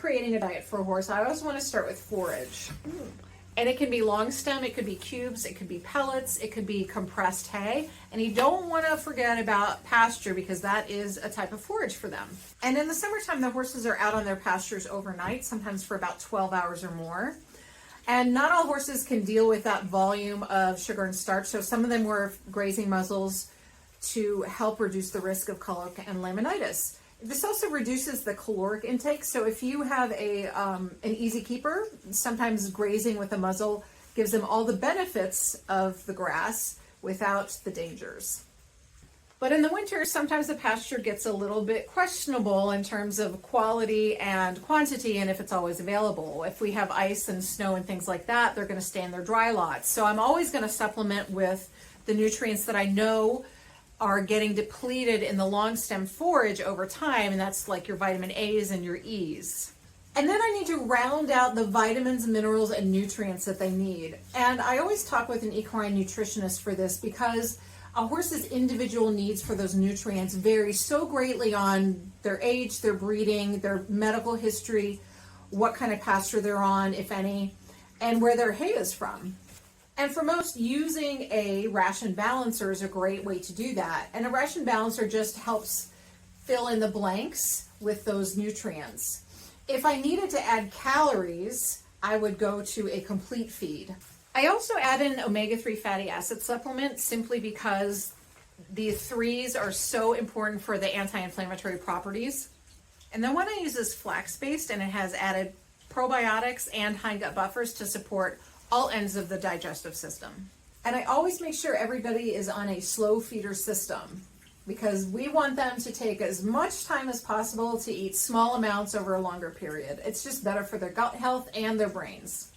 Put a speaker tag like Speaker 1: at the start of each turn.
Speaker 1: creating a diet for a horse, I always want to start with forage. And it can be long stem, it could be cubes, it could be pellets, it could be compressed hay. And you don't want to forget about pasture because that is a type of forage for them. And in the summertime, the horses are out on their pastures overnight, sometimes for about 12 hours or more. And not all horses can deal with that volume of sugar and starch. So some of them wear grazing muzzles to help reduce the risk of colic and laminitis. This also reduces the caloric intake. So if you have an easy keeper, sometimes grazing with a muzzle gives them all the benefits of the grass without the dangers. But in the winter, sometimes the pasture gets a little bit questionable in terms of quality and quantity and if it's always available. If we have ice and snow and things like that, they're going to stay in their dry lots. So I'm always going to supplement with the nutrients that I know are getting depleted in the long stem forage over time, and that's like your vitamin A's and your E's. And then I need to round out the vitamins, minerals, and nutrients that they need. And I always talk with an equine nutritionist for this because a horse's individual needs for those nutrients vary so greatly on their age, their breeding, their medical history, what kind of pasture they're on, if any, and where their hay is from. And for most, using a ration balancer is a great way to do that. And a ration balancer just helps fill in the blanks with those nutrients. If I needed to add calories, I would go to a complete feed. I also add in omega-3 fatty acid supplement simply because the 3s are so important for the anti-inflammatory properties. And the one I use is flax-based, and it has added probiotics and hindgut buffers to support all ends of the digestive system. And I always make sure everybody is on a slow feeder system because we want them to take as much time as possible to eat small amounts over a longer period. It's just better for their gut health and their brains.